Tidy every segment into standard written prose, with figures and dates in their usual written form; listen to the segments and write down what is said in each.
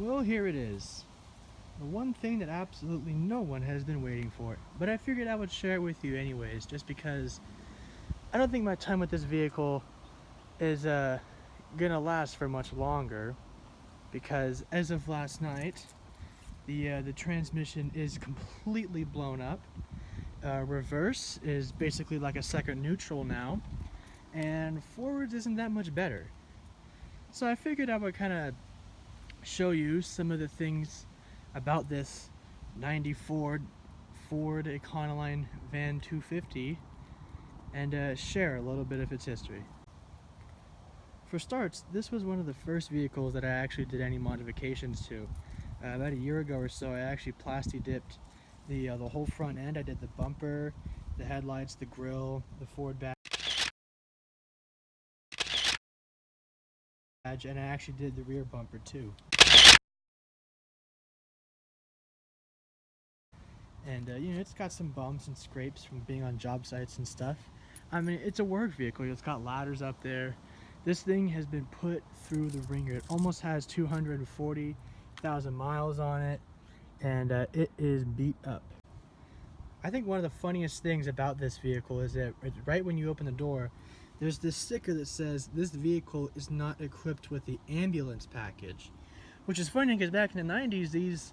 Well, here it is. The one thing that absolutely no one has been waiting for. But I figured I would share it with you anyways, just because I don't think my time with this vehicle is gonna last for much longer. Because as of last night, the transmission is completely blown up. Reverse is basically like a second neutral now, and forwards isn't that much better. So I figured I would kind of show you some of the things about this 94 Ford Econoline Van 250 and share a little bit of its history. For starts, this was one of the first vehicles that I actually did any modifications to. About a year ago or so, I actually plasti dipped the whole front end. I did the bumper, the headlights, the grille, the Ford badge, and I actually did the rear bumper too. And it's got some bumps and scrapes from being on job sites and stuff. I mean, it's a work vehicle. It's got ladders up there. This thing has been put through the ringer. It almost has 240,000 miles on it, and it is beat up. I think one of the funniest things about this vehicle is that right when you open the door, there's this sticker that says this vehicle is not equipped with the ambulance package, which is funny because back in the 90s, these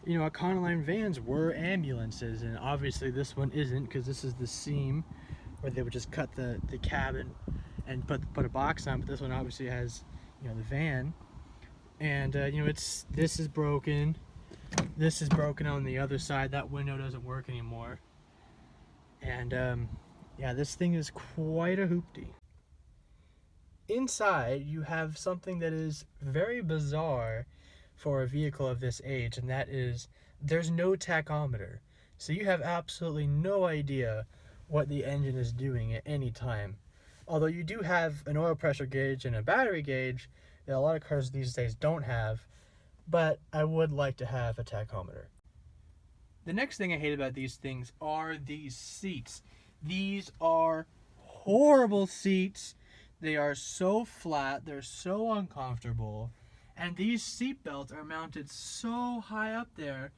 Econoline vans were ambulances, and obviously this one isn't, because this is the seam where they would just cut the cabin and put a box on, but this one obviously has the van, and this is broken. This is broken on the other side. That window doesn't work anymore, and yeah, this thing is quite a hoopty. Inside you have something that is very bizarre for a vehicle of this age, and that is there's no tachometer, so you have absolutely no idea what the engine is doing at any time. Although you do have an oil pressure gauge and a battery gauge that a lot of cars these days don't have, but I would like to have a tachometer. The next thing I hate about these things are these seats. These are horrible seats. They are so flat, they're so uncomfortable, and these seat belts are mounted so high up there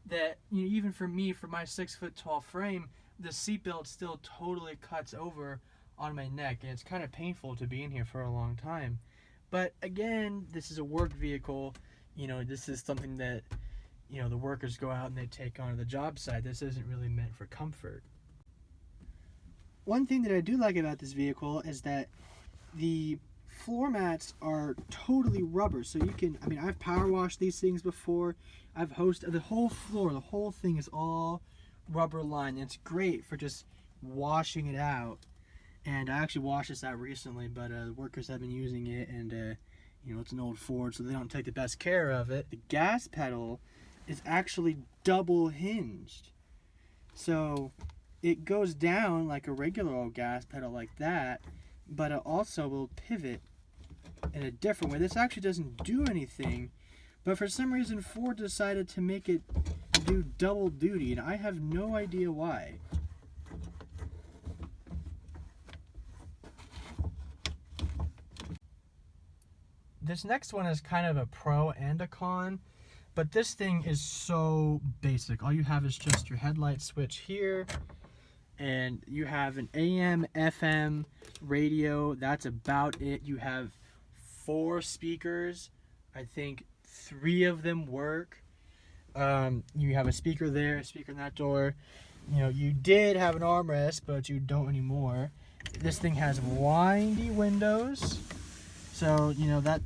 that even for me, for my 6', tall frame, the seat belt still totally cuts over on my neck, and it's kind of painful to be in here for a long time. But again, this is a work vehicle. This is something that the workers go out and they take onto the job site. This isn't really meant for comfort. One thing that I do like about this vehicle is that the floor mats are totally rubber, so you can, I've power washed these things before. I've hosted the whole floor, the whole thing is all rubber lined. It's great for just washing it out. And I actually washed this out recently, but the workers have been using it, and it's an old Ford, so they don't take the best care of it. The gas pedal is actually double hinged, so it goes down like a regular old gas pedal like that, but it also will pivot in a different way. This actually doesn't do anything, but for some reason Ford decided to make it do double duty, and I have no idea why. This next one is kind of a pro and a con, but this thing is so basic. All you have is just your headlight switch here, and you have an AM, FM radio. That's about it. You have 4 speakers. I think 3 of them work. You have a speaker there, a speaker in that door. You did have an armrest, but you don't anymore. This thing has windy windows. So,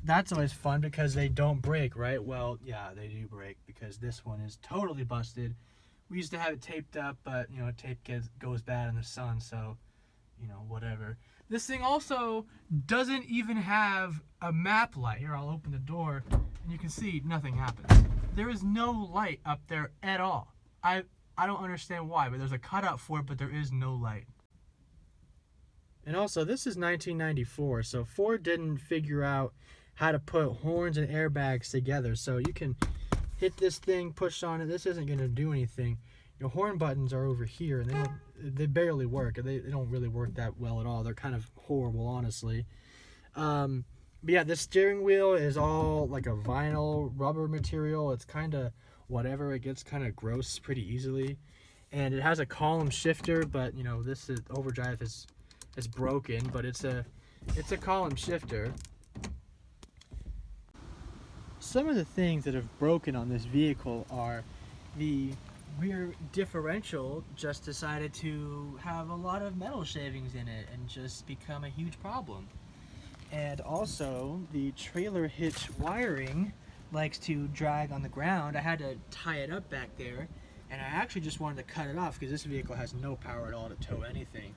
that's always fun because they don't break, right? Well, yeah, they do break because this one is totally busted. We used to have it taped up, but, tape goes bad in the sun, so, whatever. This thing also doesn't even have a map light. Here, I'll open the door, and you can see nothing happens. There is no light up there at all. I don't understand why, but there's a cutout for it, but there is no light. And also, this is 1994, so Ford didn't figure out how to put horns and airbags together. So you can hit this thing, push on it. This isn't going to do anything. Your horn buttons are over here, and they barely work. They don't really work that well at all. They're kind of horrible, honestly. But But yeah, the steering wheel is all like a vinyl rubber material. It's kind of whatever. It gets kind of gross pretty easily. And it has a column shifter, but you know, this is overdrive is broken, but it's a column shifter. Some of the things that have broken on this vehicle are the rear differential just decided to have a lot of metal shavings in it and just become a huge problem. And also the trailer hitch wiring likes to drag on the ground. I had to tie it up back there, and I actually just wanted to cut it off because this vehicle has no power at all to tow anything.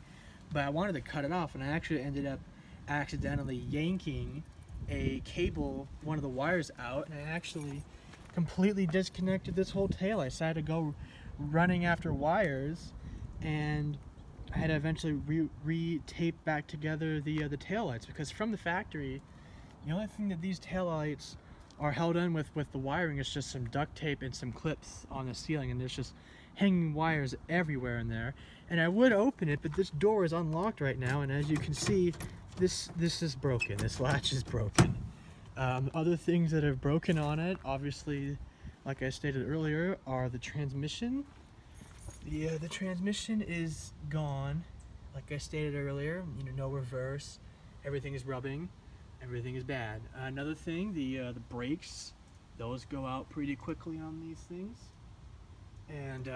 But I wanted to cut it off, and I actually ended up accidentally yanking a cable, one of the wires out, and I actually completely disconnected this whole taillight. So I had to go running after wires, and I had to eventually re-tape back together the taillights, because from the factory, the only thing that these taillights are held in with the wiring is just some duct tape and some clips on the ceiling, and there's just hanging wires everywhere in there. And I would open it, but this door is unlocked right now, and as you can see, this is broken. This latch is broken. Other things that have broken on it, obviously, like I stated earlier, are the transmission. The transmission is gone, like I stated earlier. You know, no reverse. Everything is rubbing. Everything is bad. Another thing, the brakes, those go out pretty quickly on these things. And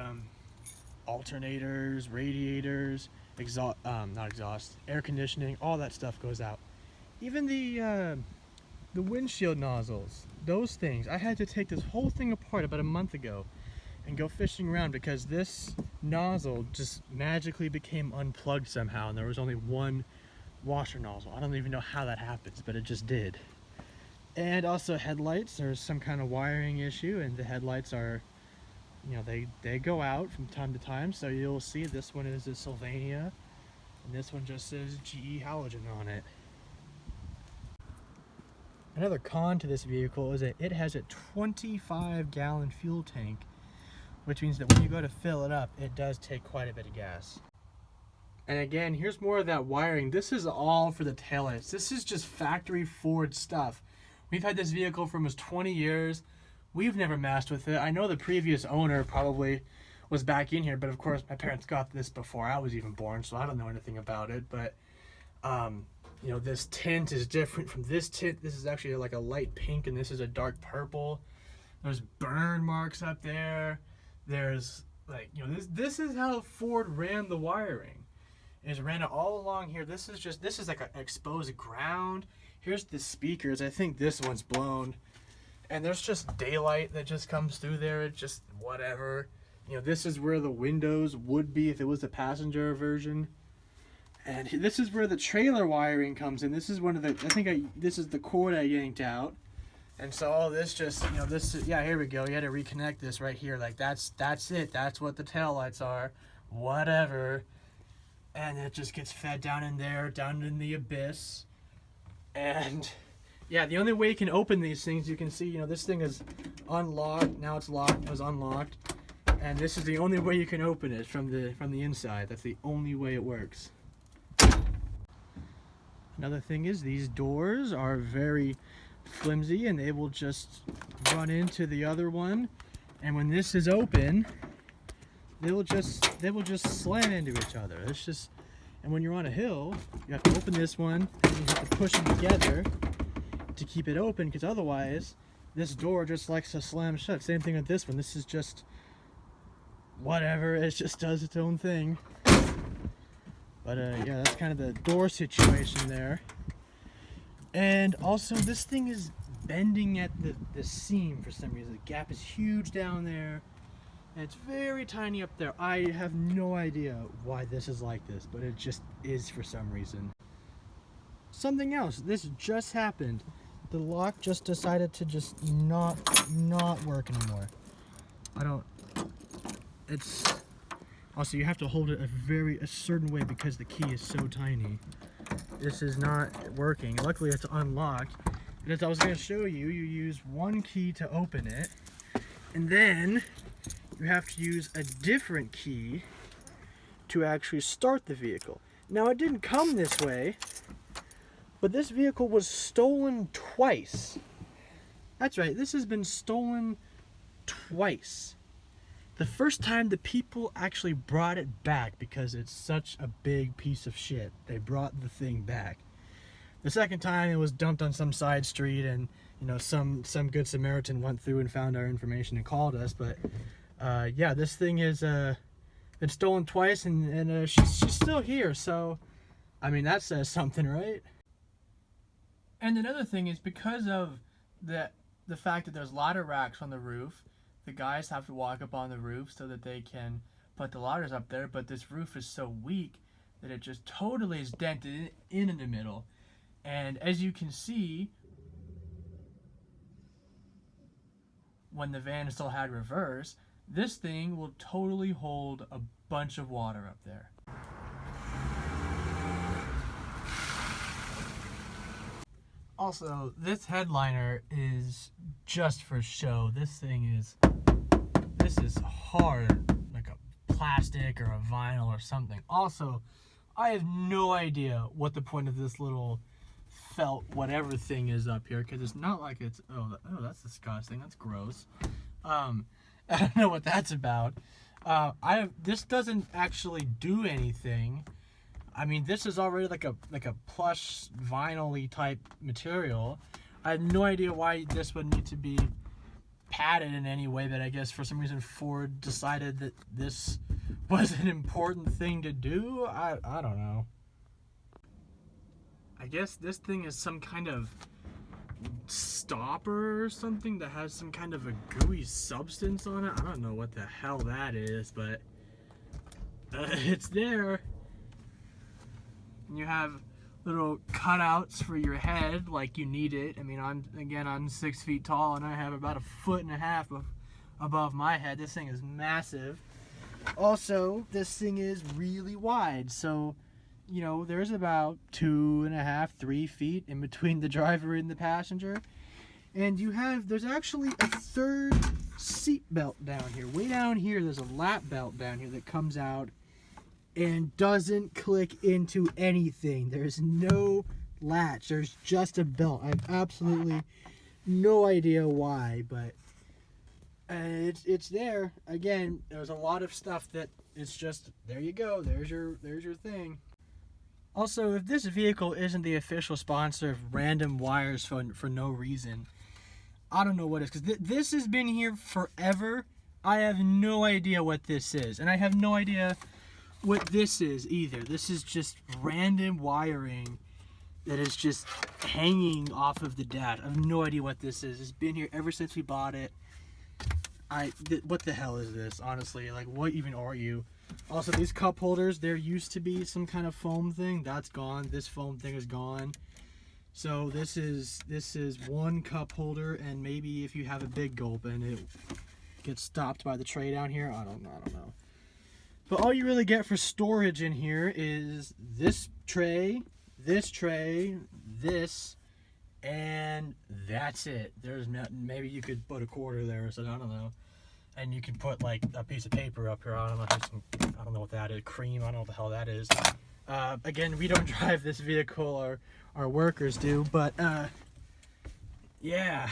alternators, radiators, not exhaust, air conditioning, all that stuff goes out. Even the windshield nozzles, those things. I had to take this whole thing apart about a month ago and go fishing around because this nozzle just magically became unplugged somehow, and there was only one washer nozzle. I don't even know how that happens, but it just did. And also headlights, there's some kind of wiring issue, and the headlights are, you know, they go out from time to time. So you'll see this one is a Sylvania, and this one just says GE halogen on it. Another con to this vehicle is that it has a 25-gallon fuel tank, which means that when you go to fill it up, it does take quite a bit of gas. And again, here's more of that wiring. This is all for the taillights. This is just factory Ford stuff. We've had this vehicle for almost 20 years. We've never messed with it. I know the previous owner probably was back in here, but of course my parents got this before I was even born, so I don't know anything about it. But you know, this tint is different from this tint. This is actually like a light pink, and this is a dark purple. There's burn marks up there. There's like, you know, this is how Ford ran the wiring. Is ran it all along here. This is like an exposed ground. Here's the speakers. I think this one's blown. And there's just daylight that just comes through there. It's just whatever. You know, this is where the windows would be if it was the passenger version. And this is where the trailer wiring comes in. This is one of the, this is the cord I yanked out. And so all this just, you know, this is, yeah, here we go. You had to reconnect this right here. Like that's it. That's what the taillights are. Whatever. And it just gets fed down in there, down in the abyss. And yeah, the only way you can open these things, you can see, you know, this thing is unlocked. Now it's locked. It was unlocked. And this is the only way you can open it from the inside. That's the only way it works. Another thing is these doors are very flimsy, and they will just run into the other one. And when this is open, they will just slam into each other. It's just, and when you're on a hill, you have to open this one, and you have to push them together to keep it open, because otherwise this door just likes to slam shut. Same thing with this one. This is just whatever, it just does its own thing. But yeah, that's kind of the door situation there. And also this thing is bending at the seam for some reason. The gap is huge down there, and it's very tiny up there. I have no idea why this is like this, but it just is for some reason. Something else, this just happened. The lock just decided to just not work anymore. It's also, you have to hold it a certain way because the key is so tiny. This is not working. Luckily it's unlocked. But as I was going to show you, you use one key to open it, and then you have to use a different key to actually start the vehicle. Now it didn't come this way, But this vehicle was stolen twice. That's right, this has been stolen twice. The first time the people actually brought it back because it's such a big piece of shit. They brought the thing back. The second time it was dumped on some side street, and you know, some good Samaritan went through and found our information and called us. But yeah, this thing has been stolen twice, and she's still here. So I mean, that says something, right? And another thing is, because of the fact that there's ladder racks on the roof, the guys have to walk up on the roof so that they can put the ladders up there. But this roof is so weak that it just totally is dented in the middle. And as you can see, when the van still had reverse, this thing will totally hold a bunch of water up there. Also, this headliner is just for show. This is hard, like a plastic or a vinyl or something. Also, I have no idea what the point of this little felt whatever thing is up here, because it's not like it's that's disgusting, that's gross. I don't know what that's about. This doesn't actually do anything. I mean, this is already like a plush vinyl-y type material. I have no idea why this would need to be padded in any way, but I guess for some reason Ford decided that this was an important thing to do. I don't know. I guess this thing is some kind of stopper or something that has some kind of a gooey substance on it. I don't know what the hell that is, but it's there. And you have little cutouts for your head, like you need it. I mean, I'm 6 feet tall, and I have about 1.5 feet above my head. This thing is massive. Also, this thing is really wide, so you know, there's about 2.5, 3 feet in between the driver and the passenger. And there's actually a third seat belt down here. Way down here, there's a lap belt down here that comes out and doesn't click into anything. There's no latch. There's just a belt. I have absolutely no idea why, but it's there. Again, there's a lot of stuff that it's just, there you go. There's your thing. Also, if this vehicle isn't the official sponsor of Random Wires for no reason, I don't know what it is. Because this has been here forever. I have no idea what this is. And I have no idea what this is either. This is just random wiring that is just hanging off of the dash. I have no idea what this is. It's been here ever since we bought it. What the hell is this, honestly? Like, what even are you? Also, these cup holders, there used to be some kind of foam thing. That's gone. This foam thing is gone. So this is one cup holder, and maybe if you have a big gulp and it gets stopped by the tray down here, I don't know. But all you really get for storage in here is this tray, this, and that's it. There's maybe you could put a quarter there or something, I don't know. And you can put like a piece of paper up here. I don't know what that is. Cream. I don't know what the hell that is. Again, we don't drive this vehicle, or our workers do. But yeah.